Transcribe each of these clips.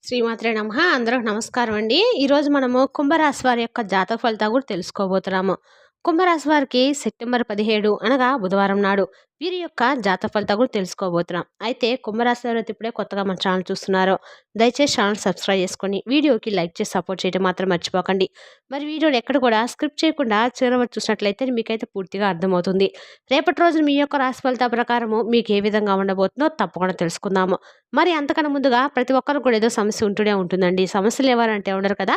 శ్రీమాత్రే నమః. అందరికి నమస్కారం అండి. ఈరోజు మనము కుంభరాశి వారి యొక్క జాతక ఫలితాలు కూడా తెలుసుకోబోతున్నాము. కుంభరాశి వారికి సెప్టెంబర్ 17 అనగా బుధవారం నాడు వీరి యొక్క జాతక ఫలితాలు కూడా తెలుసుకోబోతున్నాం. అయితే కుంభరాశి వారు ఇప్పుడే కొత్తగా మన ఛానల్ చూస్తున్నారో దయచేసి ఛానల్ సబ్స్క్రైబ్ చేసుకొని వీడియోకి లైక్ చేసి సపోర్ట్ చేయడం మాత్రం మర్చిపోకండి. మరి వీడియోని ఎక్కడ కూడా స్క్రిప్ట్ చేయకుండా చివరి వరకు చూసినట్లయితే మీకైతే పూర్తిగా అర్థమవుతుంది. రేపటి రోజున మీ యొక్క రాశి ఫలితాల ప్రకారము మీకు ఏ విధంగా ఉండబోతుందో తప్పకుండా తెలుసుకుందాము. మరి అంతకన్నా ముందుగా ప్రతి ఒక్కరు కూడా ఏదో సమస్య ఉంటూనే ఉంటుందండి. సమస్యలు ఎవరంటే ఉండరు కదా.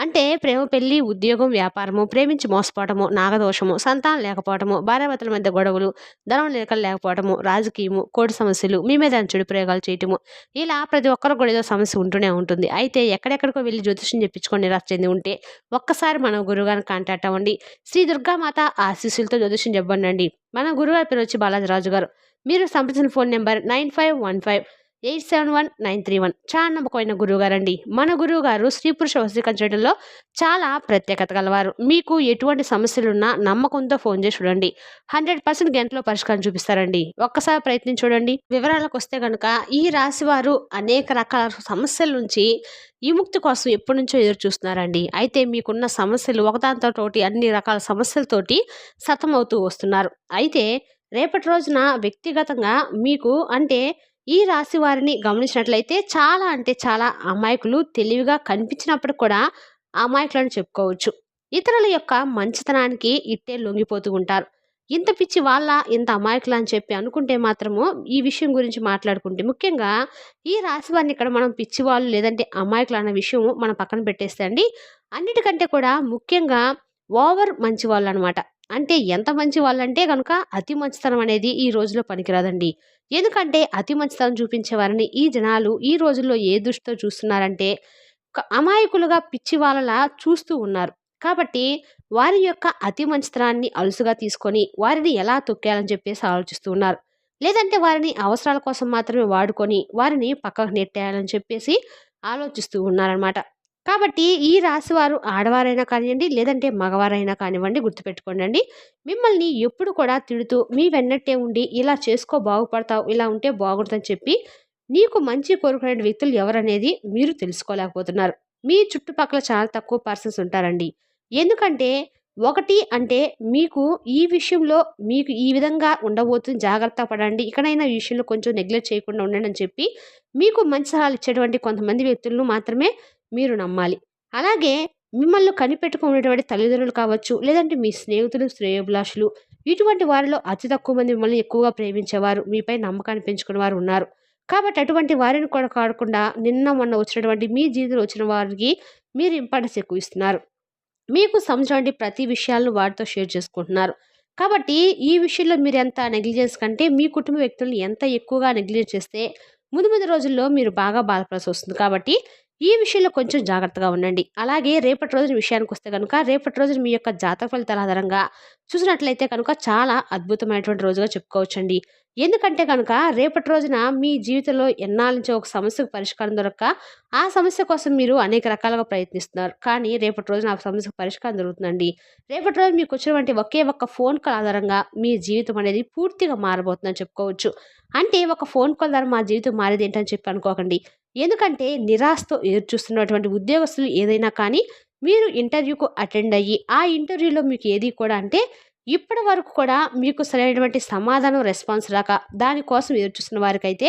అంటే ప్రేమ, పెళ్లి, ఉద్యోగం, వ్యాపారము, ప్రేమించి మోసపోవటము, నాగదోషము, సంతానం లేకపోవటము, భార్యాభర్తల మధ్య గొడవలు, ధనం లేకపోవటము, రాజకీయము, కోర్టు సమస్యలు, మీ మీద చెడు ప్రయోగాలు చేయటము, ఇలా ప్రతి ఒక్కరు కూడా ఏదో సమస్య ఉంటూనే ఉంటుంది. అయితే ఎక్కడెక్కడికో వెళ్ళి జ్యోతిష్యం చెప్పించుకొని నిరాశ చెంది ఉంటే ఒక్కసారి మన గురుగారిని కాంటాక్ట్ అవ్వండి. శ్రీ దుర్గామాత ఆశీస్సులతో జ్యోతిష్యం చెప్పండి. మన గురుగారి పేరు వచ్చి బాలాజీరాజు గారు. మీరు సంప్రదించిన ఫోన్ నెంబర్ 9515871931. చాలా నమ్మకమైన గురువు గారండి. మన గురువు గారు స్త్రీ పురుష వశీకరణ చేయడంలో చాలా ప్రత్యేకత గలవారు. మీకు ఎటువంటి సమస్యలున్నా నమ్మకంతో ఫోన్ చేసి చూడండి. 100% గంటలో పరిష్కారం చూపిస్తారండి. ఒక్కసారి ప్రయత్నం చూడండి. వివరాలకు వస్తే కనుక ఈ రాశి వారు అనేక రకాల సమస్యల నుంచి విముక్తి కోసం ఎప్పటి నుంచో ఎదురు చూస్తున్నారండి. అయితే మీకున్న సమస్యలు ఒకదానితో అన్ని రకాల సమస్యలతోటి సతమవుతూ వస్తున్నారు. అయితే రేపటి రోజున వ్యక్తిగతంగా మీకు అంటే ఈ రాశి వారిని గమనించినట్లయితే చాలా అంటే చాలా అమాయకులు, తెలివిగా కనిపించినప్పుడు కూడా అమాయకులని చెప్పుకోవచ్చు. ఇతరుల యొక్క మంచితనానికి ఇట్టే లొంగిపోతూ ఉంటారు. ఇంత పిచ్చి వాళ్ళ ఇంత అమాయకులు అని చెప్పి అనుకుంటే మాత్రము ఈ విషయం గురించి మాట్లాడుకుంటే ముఖ్యంగా ఈ రాశి వారిని ఇక్కడ మనం పిచ్చివాళ్ళు లేదంటే అమాయకులు అన్న విషయం మనం పక్కన పెట్టేస్తే అండి, అన్నిటికంటే కూడా ముఖ్యంగా ఓవర్ మంచి వాళ్ళు అనమాట. అంటే ఎంత మంచి వాళ్ళంటే కనుక అతి మంచితనం అనేది ఈ రోజులో పనికిరాదండి. ఎందుకంటే అతి మంచితనం చూపించే వారిని ఈ జనాలు ఈ రోజుల్లో ఏ దృష్టితో చూస్తున్నారంటే అమాయకులుగా పిచ్చి వాళ్ళలా చూస్తూ ఉన్నారు. కాబట్టి వారి యొక్క అతి మంచితనాన్ని అలుసుగా తీసుకొని వారిని ఎలా తొక్కేయాలని చెప్పేసి ఆలోచిస్తూ ఉన్నారు. లేదంటే వారిని అవసరాల కోసం మాత్రమే వాడుకొని వారిని పక్కకు నెట్టేయాలని చెప్పేసి ఆలోచిస్తూ ఉన్నారనమాట. కాబట్టి ఈ రాశి వారు ఆడవారైనా కానివ్వండి లేదంటే మగవారైనా కానివ్వండి గుర్తుపెట్టుకోండి. మిమ్మల్ని ఎప్పుడు కూడా తిడుతూ మీ వెన్నట్టే ఉండి ఇలా చేసుకో బాగుపడతావు, ఇలా ఉంటే బాగుంటుందని చెప్పి నీకు మంచి కోరుకునే వ్యక్తులు ఎవరనేది మీరు తెలుసుకోలేకపోతున్నారు. మీ చుట్టుపక్కల చాలా తక్కువ పర్సన్స్ ఉంటారండి. ఎందుకంటే ఒకటి అంటే మీకు ఈ విషయంలో మీకు ఈ విధంగా ఉండబోతుంది, జాగ్రత్త పడండి, ఇకనైనా ఈ విషయంలో కొంచెం నెగ్లెక్ట్ చేయకుండా ఉండండి అని చెప్పి మీకు మంచి సలహాలు ఇచ్చేటువంటి కొంతమంది వ్యక్తులను మాత్రమే మీరు నమ్మాలి. అలాగే మిమ్మల్ని కనిపెట్టుకునేటువంటి తల్లిదండ్రులు కావచ్చు, లేదంటే మీ స్నేహితులు, శ్రేయోభిలాషులు, ఇటువంటి వారిలో అతి తక్కువ మంది మిమ్మల్ని ఎక్కువగా ప్రేమించేవారు, మీపై నమ్మకాన్ని పెంచుకునే వారు ఉన్నారు. కాబట్టి అటువంటి వారిని కూడా కాకుండా నిన్న మొన్న వచ్చినటువంటి మీ జీవితంలో వచ్చిన వారికి మీరు ఇంపార్టెన్స్ ఎక్కువ ఇస్తున్నారు. మీకు సంబంధించినటువంటి ప్రతి విషయాలను వారితో షేర్ చేసుకుంటున్నారు. కాబట్టి ఈ విషయంలో మీరు ఎంత నెగ్లిజెన్స్ కంటే మీ కుటుంబ వ్యక్తులను ఎంత ఎక్కువగా నెగ్లిజెన్స్ చేస్తే ముందు ముందు రోజుల్లో మీరు బాగా బాధపడాల్సి వస్తుంది. కాబట్టి ఈ విషయంలో కొంచెం జాగ్రత్తగా ఉండండి. అలాగే రేపటి రోజున విషయానికి వస్తే కనుక రేపటి రోజున మీ యొక్క జాతక ఫలితాల ఆధారంగా చూసినట్లయితే కనుక చాలా అద్భుతమైనటువంటి రోజుగా చెప్పుకోవచ్చండి. ఎందుకంటే కనుక రేపటి రోజున మీ జీవితంలో ఎన్నాళ్ళ నుంచో ఒక సమస్యకు పరిష్కారం దొరక్క ఆ సమస్య కోసం మీరు అనేక రకాలుగా ప్రయత్నిస్తున్నారు. కానీ రేపటి రోజున ఆ సమస్యకు పరిష్కారం దొరుకుతుందండి. రేపటి రోజు మీకు వచ్చినటువంటి ఒకే ఒక్క ఫోన్ కాల్ ఆధారంగా మీ జీవితం అనేది పూర్తిగా మారబోతుందని చెప్పుకోవచ్చు. అంటే ఒక ఫోన్ కాల్ ద్వారా మా జీవితం మారేది ఏంటని చెప్పి అనుకోకండి. ఎందుకంటే నిరాశతో ఎదురు చూస్తున్నటువంటి ఉద్యోగస్తులు ఏదైనా కానీ మీరు ఇంటర్వ్యూకు అటెండ్ అయ్యి ఆ ఇంటర్వ్యూలో మీకు ఏది కూడా అంటే ఇప్పటి వరకు కూడా మీకు సరైనటువంటి సమాధానం రెస్పాన్స్ రాక దానికోసం ఎదురు చూస్తున్న వారికైతే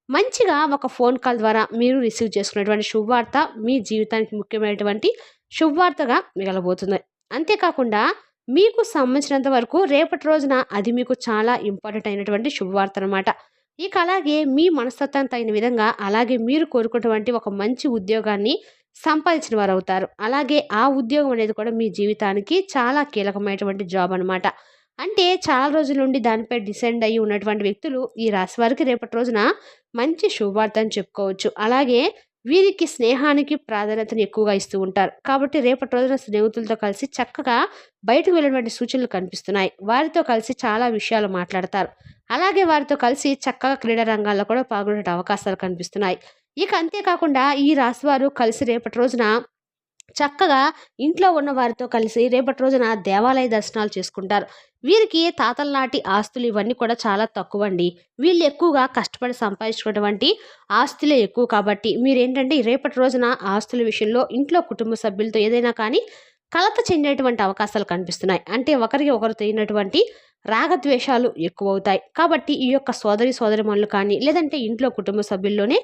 మంచిగా ఒక ఫోన్ కాల్ ద్వారా మీరు రిసీవ్ చేసుకున్నటువంటి శుభవార్త మీ జీవితానికి ముఖ్యమైనటువంటి శుభవార్తగా మిగలబోతుంది. అంతేకాకుండా మీకు సంబంధించినంత వరకు రేపటి రోజున అది మీకు చాలా ఇంపార్టెంట్ అయినటువంటి శుభవార్త అనమాట. ఇక అలాగే మీ మనస్తత్వానికి తగిన విధంగా అలాగే మీరు కోరుకున్నటువంటి ఒక మంచి ఉద్యోగాన్ని సంపాదించిన వారు అవుతారు. అలాగే ఆ ఉద్యోగం అనేది కూడా మీ జీవితానికి చాలా కీలకమైనటువంటి జాబ్ అనమాట. అంటే చాలా రోజుల నుండి దానిపై డిసైడ్ అయ్యి ఉన్నటువంటి వ్యక్తులు ఈ రాశి వారికి రేపటి రోజున మంచి శుభవార్త అని చెప్పుకోవచ్చు. అలాగే వీరికి స్నేహానికి ప్రాధాన్యతను ఎక్కువగా ఇస్తూ ఉంటారు. కాబట్టి రేపటి రోజున స్నేహితులతో కలిసి చక్కగా బయటకు వెళ్ళినటువంటి సూచనలు కనిపిస్తున్నాయి. వారితో కలిసి చాలా విషయాలు మాట్లాడతారు. అలాగే వారితో కలిసి చక్కగా క్రీడా రంగాల్లో కూడా పాల్గొనే అవకాశాలు కనిపిస్తున్నాయి. ఇక అంతేకాకుండా ఈ రాశి వారు కలిసి రేపటి రోజున చక్కగా ఇంట్లో ఉన్న వారితో కలిసి రేపటి రోజున దేవాలయ దర్శనాలు చేసుకుంటారు. వీరికి తాతల నాటి ఆస్తులు ఇవన్నీ కూడా చాలా తక్కువండి. వీళ్ళు ఎక్కువగా కష్టపడి సంపాదించుకున్నటువంటి ఆస్తులే ఎక్కువ కాబట్టి మీరేంటంటే రేపటి రోజున ఆస్తుల విషయంలో ఇంట్లో కుటుంబ సభ్యులతో ఏదైనా కానీ కలత చెందేటువంటి అవకాశాలు కనిపిస్తున్నాయి. అంటే ఒకరికి ఒకరు తెలియనటువంటి రాగద్వేషాలు ఎక్కువవుతాయి. కాబట్టి ఈ యొక్క సోదరీమణులు కానీ లేదంటే ఇంట్లో కుటుంబ సభ్యుల్లోనే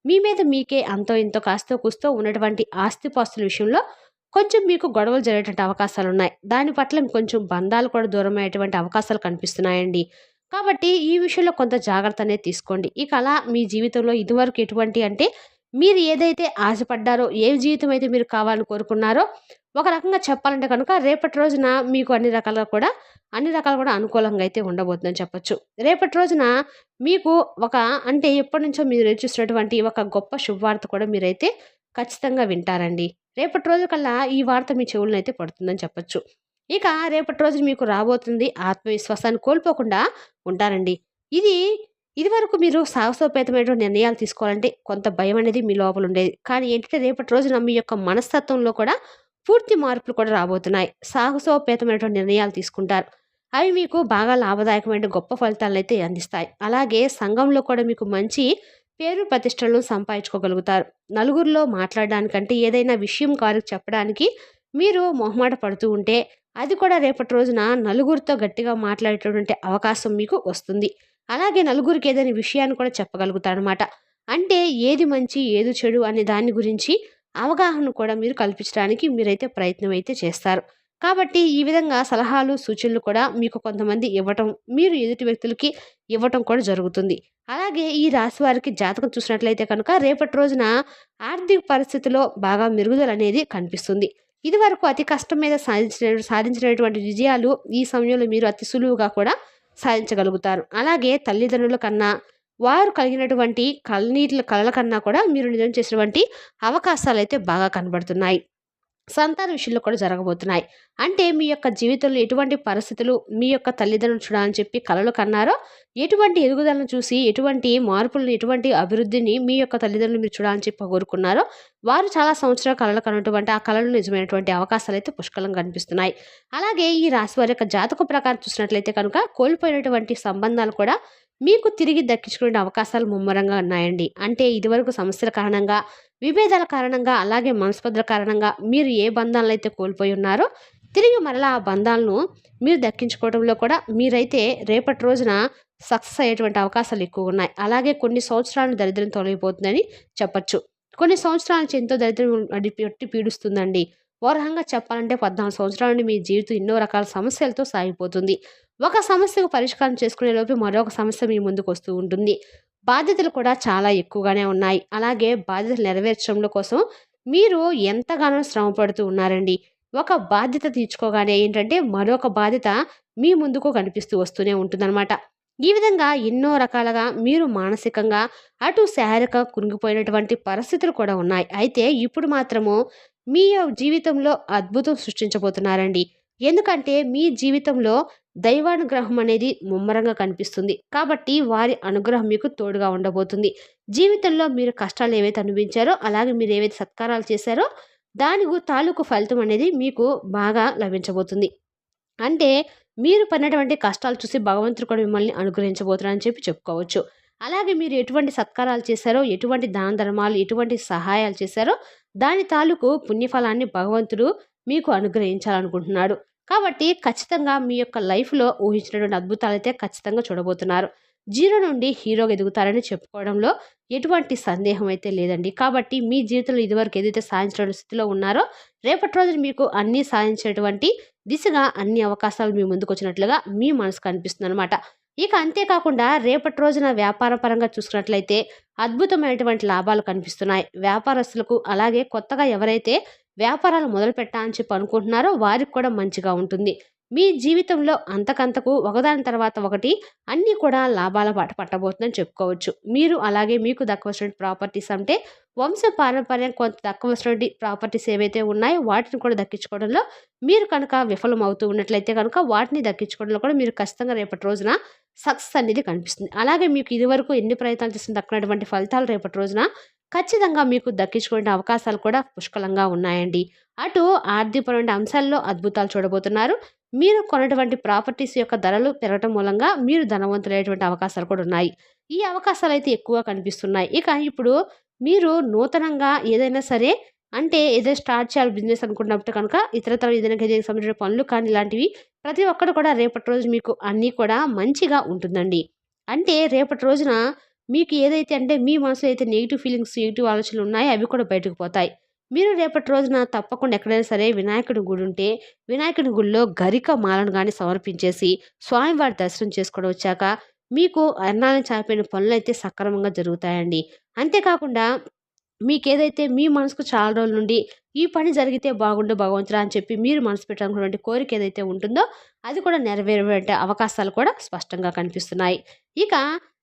మీ మీద మీకే అంతో ఇంతో కాస్తో కూస్తో ఉన్నటువంటి ఆస్తిపాస్తుల విషయంలో కొంచెం మీకు గొడవలు జరిగేటువంటి అవకాశాలున్నాయి. దాని పట్ల కొంచెం బంధాలు కూడా దూరమయ్యేటువంటి అవకాశాలు కనిపిస్తున్నాయండి. కాబట్టి ఈ విషయంలో కొంత జాగ్రత్త అనేది తీసుకోండి. ఇక అలా మీ జీవితంలో ఇదివరకు ఎటువంటి అంటే మీరు ఏదైతే ఆశపడ్డారో, ఏ జీవితం అయితే మీరు కావాలని కోరుకున్నారో, ఒక రకంగా చెప్పాలంటే కనుక రేపటి రోజున మీకు అన్ని రకాలుగా కూడా అనుకూలంగా అయితే ఉండబోతుందని చెప్పొచ్చు. రేపటి రోజున మీకు ఒక అంటే ఎప్పటినుంచో మీరు ఎదురు చూస్తున్నటువంటి ఒక గొప్ప శుభవార్త కూడా మీరైతే ఖచ్చితంగా వింటారండి. రేపటి రోజు కల్లా ఈ వార్త మీ చెవులనైతే పడుతుందని చెప్పొచ్చు. ఇక రేపటి రోజు మీకు రాబోతుంది ఆత్మవిశ్వాసాన్ని కోల్పోకుండా ఉంటారండి. ఇది ఇదివరకు మీరు సాహసోపేతమైనటువంటి నిర్ణయాలు తీసుకోవాలంటే కొంత భయం అనేది మీ లోపల ఉండేది. కానీ ఏంటంటే రేపటి రోజున మీ యొక్క మనస్తత్వంలో కూడా పూర్తి మార్పులు కూడా రాబోతున్నాయి. సాహసోపేతమైనటువంటి నిర్ణయాలు తీసుకుంటారు. అవి మీకు బాగా లాభదాయకమైన గొప్ప ఫలితాలనైతే అందిస్తాయి. అలాగే సంఘంలో కూడా మీకు మంచి పేరు ప్రతిష్టలను సంపాదించుకోగలుగుతారు. నలుగురిలో మాట్లాడడానికంటే ఏదైనా విషయం వారికి చెప్పడానికి మీరు మొహమాట పడుతూ ఉంటే అది కూడా రేపటి రోజున నలుగురితో గట్టిగా మాట్లాడేటటువంటి అవకాశం మీకు వస్తుంది. అలాగే నలుగురికి ఏదైనా విషయాన్ని కూడా చెప్పగలుగుతారనమాట. అంటే ఏది మంచి ఏది చెడు అనే దాని గురించి అవగాహన కూడా మీరు కల్పించడానికి మీరైతే ప్రయత్నం అయితే చేస్తారు. కాబట్టి ఈ విధంగా సలహాలు సూచనలు కూడా మీకు కొంతమంది ఇవ్వటం, మీరు ఎదుటి వ్యక్తులకి ఇవ్వటం కూడా జరుగుతుంది. అలాగే ఈ రాశి వారికి జాతకం చూసినట్లయితే కనుక రేపటి రోజున ఆర్థిక పరిస్థితిలో బాగా మెరుగుదల అనేది కనిపిస్తుంది. ఇదివరకు అతి కష్టం మీద సాధించినటువంటి విజయాలు ఈ సమయంలో మీరు అతి సులువుగా కూడా సాధించగలుగుతారు. అలాగే తల్లిదండ్రుల కన్నా వారు కలిగినటువంటి కలల కన్నా కూడా మీరు నిజం చేసినటువంటి అవకాశాలైతే బాగా కనబడుతున్నాయి. సంతాన విషయంలో కూడా జరగబోతున్నాయి. అంటే మీ యొక్క జీవితంలో ఎటువంటి పరిస్థితులు మీ యొక్క తల్లిదండ్రులు చూడాలని చెప్పి కలలు కన్నారో, ఎటువంటి ఎదుగుదలను చూసి ఎటువంటి మార్పులను, ఎటువంటి అభివృద్ధిని మీ యొక్క తల్లిదండ్రులు మీరు చూడాలని చెప్పి కోరుకున్నారో, వారు చాలా సంవత్సరాల కలలు కన్నటువంటి ఆ కలలు నిజమైనటువంటి అవకాశాలు అయితే పుష్కలంగా కనిపిస్తున్నాయి. అలాగే ఈ రాశి వారి యొక్క జాతకం ప్రకారం చూసినట్లయితే కనుక కోల్పోయినటువంటి సంబంధాలు కూడా మీకు తిరిగి దక్కించుకునే అవకాశాలు ముమ్మరంగా ఉన్నాయండి. అంటే ఇదివరకు సమస్యల కారణంగా, విభేదాల కారణంగా, అలాగే మనస్పర్ధల కారణంగా మీరు ఏ బంధాలను అయితే కోల్పోయి ఉన్నారో తిరిగి మరలా ఆ బంధాలను మీరు దక్కించుకోవడంలో కూడా మీరైతే రేపటి రోజున సక్సెస్ అయ్యేటువంటి అవకాశాలు ఎక్కువ ఉన్నాయి. అలాగే కొన్ని సంవత్సరాలు దరిద్రం తొలగిపోతుందని చెప్పచ్చు. కొన్ని సంవత్సరాల నుంచి ఎంతో దరిద్రం పెట్టి పీడిస్తుందండి. ఓ రకంగా చెప్పాలంటే 14 సంవత్సరాల నుండి మీ జీవితం ఎన్నో రకాల సమస్యలతో సాగిపోతుంది. ఒక సమస్యకు పరిష్కారం చేసుకునే లోపు మరొక సమస్య మీ ముందుకు వస్తూ ఉంటుంది. బాధ్యతలు కూడా చాలా ఎక్కువగానే ఉన్నాయి. అలాగే బాధ్యతలు నెరవేర్చడంలో కోసం మీరు ఎంతగానో శ్రమ పడుతూ ఉన్నారండి. ఒక బాధ్యత తీర్చుకోగానే ఏంటంటే మరొక బాధ్యత మీ ముందుకు కనిపిస్తూ వస్తూనే ఉంటుందన్నమాట. ఈ విధంగా ఎన్నో రకాలుగా మీరు మానసికంగా అటు శారీరక కురింగిపోయినటువంటి పరిస్థితులు కూడా ఉన్నాయి. అయితే ఇప్పుడు మాత్రము మీ జీవితంలో అద్భుతం సృష్టించబోతున్నారండి. ఎందుకంటే మీ జీవితంలో దైవానుగ్రహం అనేది ముమ్మరంగా కనిపిస్తుంది. కాబట్టి వారి అనుగ్రహం మీకు తోడుగా ఉండబోతుంది. జీవితంలో మీరు కష్టాలు ఏవైతే అనుభవించారో, అలాగే మీరు ఏవైతే సత్కారాలు చేశారో దాని తాలూకు ఫలితం అనేది మీకు బాగా లభించబోతుంది. అంటే మీరు పడినటువంటి కష్టాలు చూసి భగవంతుడు కూడా మిమ్మల్ని అనుగ్రహించబోతున్నారని చెప్పి చెప్పుకోవచ్చు. అలాగే మీరు ఎటువంటి సత్కారాలు చేశారో, ఎటువంటి దాన ధర్మాలు, ఎటువంటి సహాయాలు చేశారో దాని తాలూకు పుణ్యఫలాన్ని భగవంతుడు మీకు అనుగ్రహించాలనుకుంటున్నాడు. కాబట్టి ఖచ్చితంగా మీ యొక్క లైఫ్‌లో ఊహించినటువంటి అద్భుతాలైతే ఖచ్చితంగా చూడబోతున్నారు. జీరో నుండి హీరోగా ఎదుగుతారని చెప్పుకోవడంలో ఎటువంటి సందేహం అయితే లేదండి. కాబట్టి మీ జీవితంలో ఇదివరకు ఏదైతే సాధించిన స్థితిలో ఉన్నారో, రేపటి రోజున మీకు అన్నీ సాధించేటువంటి దిశగా అన్ని అవకాశాలు మీ ముందుకొచ్చినట్లుగా మీ మనసుకు అనిపిస్తుందనమాట. ఇక అంతేకాకుండా రేపటి రోజున వ్యాపార పరంగా చూసుకున్నట్లయితే అద్భుతమైనటువంటి లాభాలు కనిపిస్తున్నాయి. వ్యాపారస్తులకు అలాగే కొత్తగా ఎవరైతే వ్యాపారాలు మొదలుపెట్టాలని చెప్పి అనుకుంటున్నారో వారికి కూడా మంచిగా ఉంటుంది. మీ జీవితంలో అంతకంతకు ఒకదాని తర్వాత ఒకటి అన్నీ కూడా లాభాల బాట పట్టబోతుందని చెప్పుకోవచ్చు. మీరు అలాగే మీకు దక్కవలసిన ప్రాపర్టీస్ అంటే వంశ పారంపర్యం కొంత దక్కవలసినటువంటి ప్రాపర్టీస్ ఏవైతే ఉన్నాయో వాటిని కూడా దక్కించుకోవడంలో మీరు కనుక విఫలం అవుతూ ఉన్నట్లయితే కనుక వాటిని దక్కించుకోవడంలో కూడా మీరు ఖచ్చితంగా రేపటి రోజున సక్సెస్ అనేది కనిపిస్తుంది. అలాగే మీకు ఇదివరకు ఎన్ని ప్రయత్నాలు చేసిన దక్కినటువంటి ఫలితాలు రేపటి రోజున ఖచ్చితంగా మీకు దక్కించుకునే అవకాశాలు కూడా పుష్కలంగా ఉన్నాయండి. అటు ఆర్థికపరమైన అంశాల్లో అద్భుతాలు చూడబోతున్నారు. మీరు కొన్నటువంటి ప్రాపర్టీస్ యొక్క ధరలు పెరగటం మూలంగా మీరు ధనవంతులయ్యేటువంటి అవకాశాలు కూడా ఉన్నాయి. ఈ అవకాశాలైతే ఎక్కువ కనిపిస్తున్నాయి. ఇక ఇప్పుడు మీరు నూతనంగా ఏదైనా సరే అంటే ఏదైనా స్టార్ట్ చేయాలి బిజినెస్ అనుకున్నప్పుడు కనుక ఇతరత్ర ఏదైనా దీనికి సంబంధించిన పనులు కానీ ఇలాంటివి ప్రతి ఒక్కటి కూడా రేపటి రోజు మీకు అన్నీ కూడా మంచిగా ఉంటుందండి. అంటే రేపటి రోజున మీకు ఏదైతే అంటే మీ మనసులో అయితే నెగెటివ్ ఫీలింగ్స్, నెగెటివ్ ఆలోచనలు ఉన్నాయో అవి కూడా బయటకు పోతాయి. మీరు రేపటి రోజున తప్పకుండా ఎక్కడైనా సరే వినాయకుడి గుడి ఉంటే, వినాయకుడి గుడిలో గరిక మాలను గాని సమర్పించేసి, స్వామివారి దర్శనం చేసుకొని వచ్చాక, మీకు ఎన్నాళ్ళని చాపిన పనులైతే సక్రమంగా జరుగుతాయండి. అంతేకాకుండా మీకేదైతే మీ మనసుకు చాలా రోజుల నుండి ఈ పని జరిగితే బాగుండు భగవంతుడా అని చెప్పి మీరు మనసు పెట్టనుకున్నటువంటి కోరిక ఏదైతే ఉంటుందో అది కూడా నెరవేరే అవకాశాలు కూడా స్పష్టంగా కనిపిస్తున్నాయి. ఇక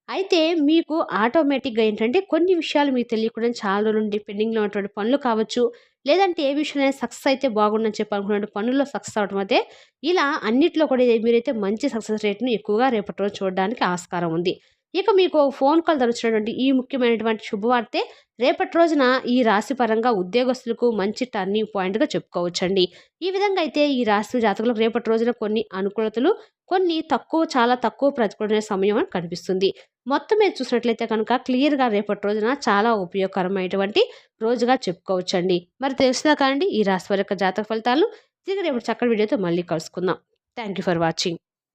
అయితే మీకు ఆటోమేటిక్‌గా ఏంటంటే కొన్ని విషయాలు మీకు తెలియకుండానే చాలా రోజుల నుండి పెండింగ్‌లో ఉన్నటువంటి పనులు కావచ్చు, లేదంటే ఏ విషయంలో సక్సెస్ అయితే బాగుండని చెప్పి అనుకున్న పనుల్లో సక్సెస్ అవ్వడం అయితే ఇలా అన్నిట్లో కూడా మీరైతే మంచి సక్సెస్ రేట్‌ని ఎక్కువగా రేపటి రోజు చూడడానికి ఆస్కారం ఉంది. ఇక మీకు ఫోన్ కాల్ ద్వారా వచ్చినటువంటి ఈ ముఖ్యమైనటువంటి శుభవార్తే రేపటి రోజున ఈ రాశి పరంగా ఉద్యోగస్తులకు మంచి టర్నింగ్ పాయింట్‌గా చెప్పుకోవచ్చండి. ఈ విధంగా అయితే ఈ రాశి జాతకులకు రేపటి రోజున కొన్ని అనుకూలతలు, కొన్ని తక్కువ చాలా తక్కువ ప్రతికూలమైన సమయం అని కనిపిస్తుంది. మొత్తం మీద చూసినట్లయితే కనుక క్లియర్‌గా రేపటి రోజున చాలా ఉపయోగకరమైనటువంటి రోజుగా చెప్పుకోవచ్చండి. మరి తెలిసిందా కాండి ఈ రాశి వారి యొక్క జాతక ఫలితాలు. తిరిగి రేపటి చక్కటి వీడియోతో మళ్ళీ కలుసుకుందాం. Thank you for watching.